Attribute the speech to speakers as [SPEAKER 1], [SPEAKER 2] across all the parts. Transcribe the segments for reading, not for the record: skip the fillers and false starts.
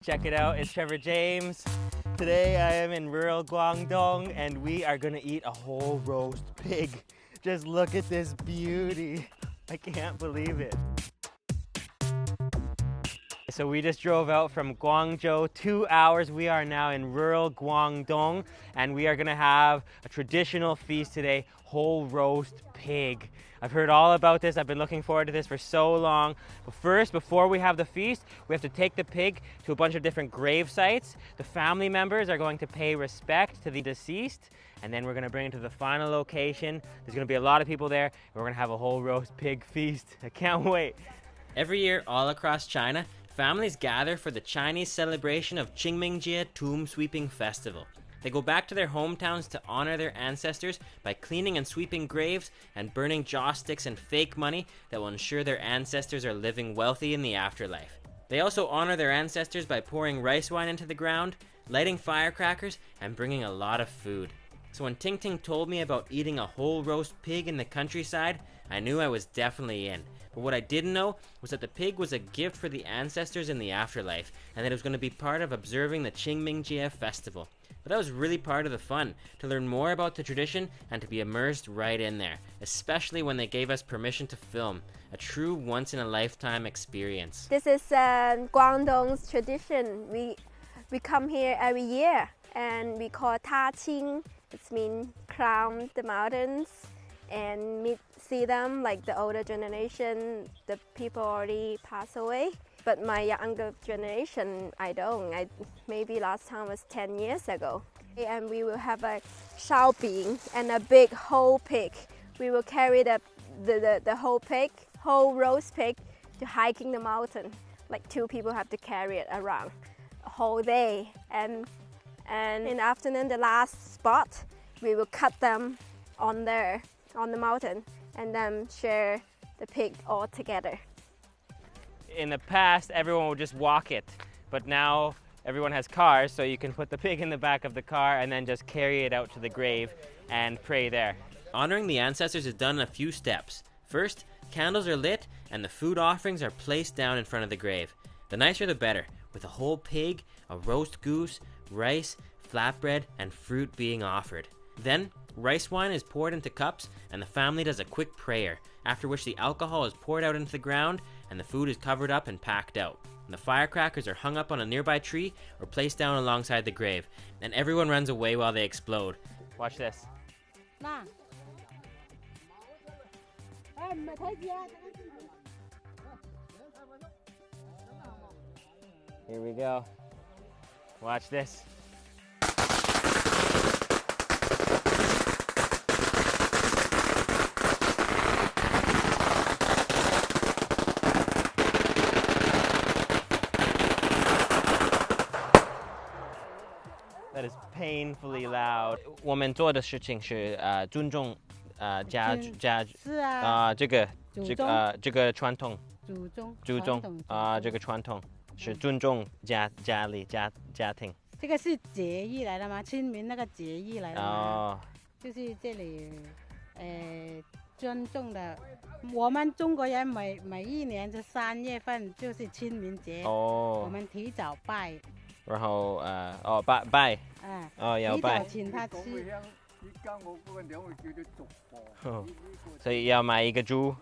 [SPEAKER 1] Check it out, it's Trevor James. Today I am in rural Guangdong and we are gonna eat a whole roast pig. Just look at this beauty. I can't believe it. So we just drove out from Guangzhou, 2 hours. We are now in rural Guangdong and we are gonna have a traditional feast today, whole roast pig. I've heard all about this. I've been looking forward to this for so long. But first, before we have the feast, we have to take the pig to a bunch of different grave sites. The family members are going to pay respect to the deceased, and then we're gonna bring it to the final location. There's gonna be a lot of people there, and we're gonna have a whole roast pig feast. I can't wait. Every year, all across China, families gather for the Chinese celebration of Qingming Tomb Sweeping Festival. They go back to their hometowns to honor their ancestors by cleaning and sweeping graves and burning joss sticks and fake money that will ensure their ancestors are living wealthy in the afterlife. They also honor their ancestors by pouring rice wine into the ground, lighting firecrackers, and bringing a lot of food. So when Ting Ting told me about eating a whole roast pig in the countryside, I knew I was definitely in. But what I didn't know was that the pig was a gift for the ancestors in the afterlife, and that it was going to be part of observing the Qingming Festival. But that was really part of the fun, to learn more about the tradition and to be immersed right in there, especially when they gave us permission to film, a true once-in-a-lifetime experience.
[SPEAKER 2] This is Guangdong's tradition. We come here every year and we call Ta Qing. It means climb the mountains and see them, like the older generation, the people already passed away. But my younger generation, I don't. Maybe last time was 10 years ago. And we will have a xiaobing and a big whole pig. We will carry the whole pig, whole roast pig, to hiking the mountain. Like 2 people have to carry it around a whole day. And in the afternoon, the last spot, we will cut them on the mountain and then share the pig all together.
[SPEAKER 1] In the past, everyone would just walk it, but now everyone has cars, so you can put the pig in the back of the car and then just carry it out to the grave and pray there. Honoring the ancestors is done in a few steps. First, candles are lit and the food offerings are placed down in front of the grave. The nicer the better, with a whole pig, a roast goose, rice, flatbread, and fruit being offered. Then, rice wine is poured into cups and the family does a quick prayer, after which the alcohol is poured out into the ground and the food is covered up and packed out. And the firecrackers are hung up on a nearby tree or placed down alongside the grave, and everyone runs away while they explode. Watch this. Here we go. Watch this. That is painfully loud. 我们做的事情是尊重这个传统，祖宗这个传统是尊重家庭。
[SPEAKER 3] 这个是节日来的吗？清明那个节日来的吗？就是这里尊重的。我们中国人每一年的3月份就是清明节，我们提早拜。
[SPEAKER 1] 然后拜，要拜，
[SPEAKER 3] 请他吃。
[SPEAKER 1] 所以要买一个猪，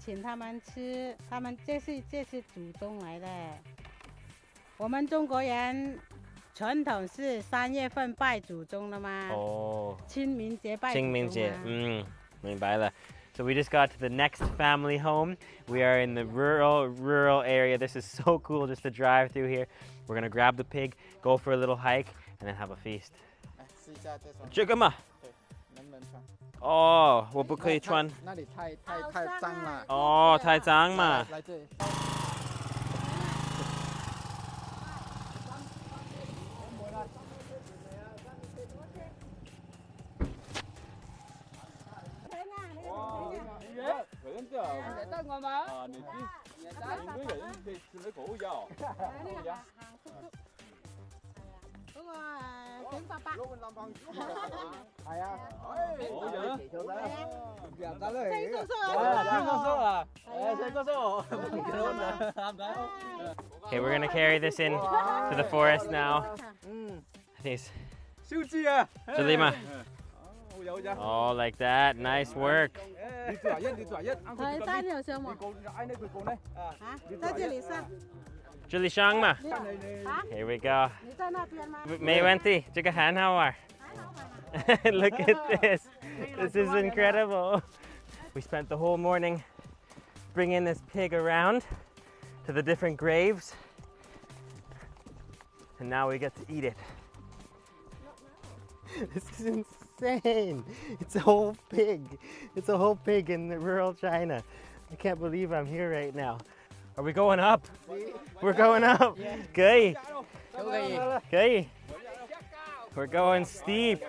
[SPEAKER 3] 请他们吃，他们这是祖宗来的。我们中国人传统是3月份拜祖宗的吗？清明节拜祖宗。清明节，
[SPEAKER 1] 明白了。So we just got to the next family home. We are in the rural area. This is so cool just to drive through here. We're gonna grab the pig, go for a little hike, and then have a feast. 这个吗？我不可以穿。
[SPEAKER 4] 那里太脏了。
[SPEAKER 1] 太脏嘛。
[SPEAKER 4] 来这里。
[SPEAKER 5] 带我吗？你应该有人可以吃那狗药。
[SPEAKER 1] Okay, we're gonna carry this in to the forest now. These. Oh, like that. Nice work. Here we go. Look at this. This is incredible. We spent the whole morning bringing this pig around to the different graves. And now we get to eat it. This is insane. It's a whole pig. It's a whole pig in rural China. I can't believe I'm here right now. Are we going up? We're going up. Good. Good. We're going steep.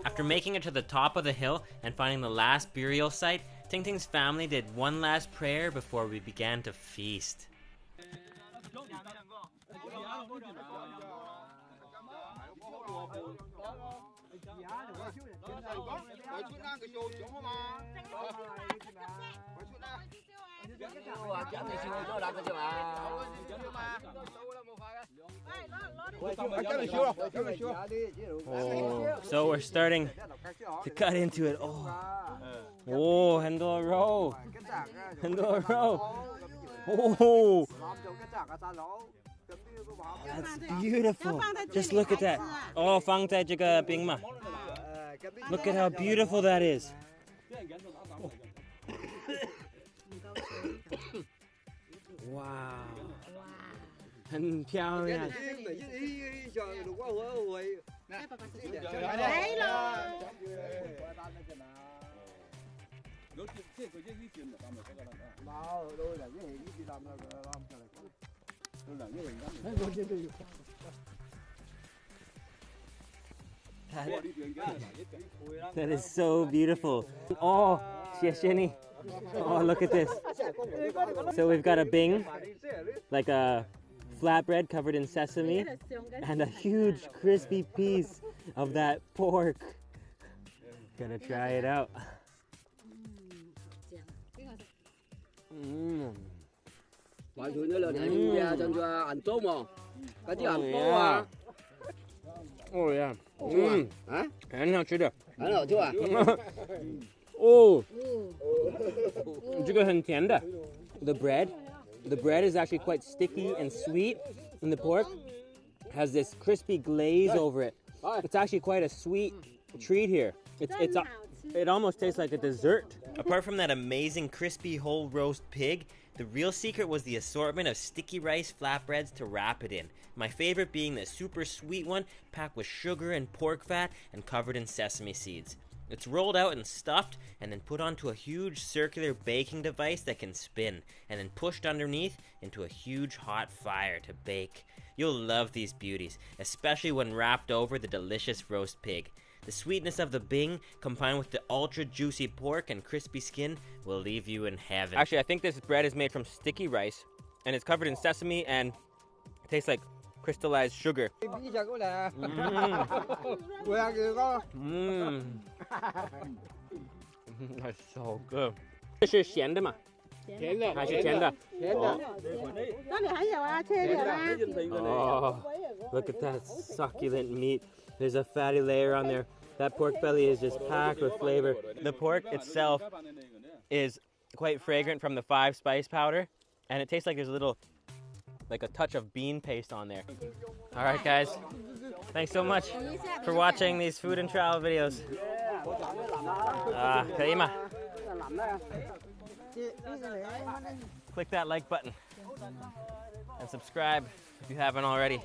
[SPEAKER 1] After making it to the top of the hill and finding the last burial site, Ting Ting's family did one last prayer before we began to feast. Oh, so we're starting to cut into it. Oh, handle row. Handle row. Oh, that's beautiful. Just look at that. Oh, 放在这个冰嘛. Look at how beautiful that is. Wow. 很漂亮. That is so beautiful. Oh, 谢谢你. Oh, look at this. So we've got a bing, like a flatbread covered in sesame, and a huge crispy piece of that pork. Gonna try it out. Oh yeah. 很好吃的。很好吃啊。哦，这个很甜的。The bread is actually quite sticky and sweet, and the pork has this crispy glaze over it. It's actually quite a sweet treat here. It almost tastes like a dessert. Apart from that amazing crispy whole roast pig, the real secret was the assortment of sticky rice flatbreads to wrap it in. My favorite being the super sweet one, packed with sugar and pork fat and covered in sesame seeds. It's rolled out and stuffed and then put onto a huge circular baking device that can spin and then pushed underneath into a huge hot fire to bake. You'll love these beauties, especially when wrapped over the delicious roast pig. The sweetness of the bing combined with the ultra juicy pork and crispy skin will leave you in heaven. Actually, I think this bread is made from sticky rice and it's covered in sesame and it tastes like crystallized sugar. That's so good. 这是咸的吗？甜的，还是甜的？甜的。那里还有啊，切点啊。Oh, look at that succulent meat. There's a fatty layer on there. That pork belly is just packed with flavor. The pork itself is quite fragrant from the 5 spice powder, and it tastes like there's a touch of bean paste on there. All right, guys. Thanks so much for watching these food and travel videos. 可以吗？ Click that like button and subscribe if you haven't already.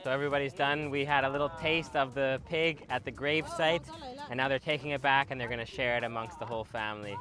[SPEAKER 1] So everybody's done. We had a little taste of the pig at the grave site, and now they're taking it back and they're going to share it amongst the whole family.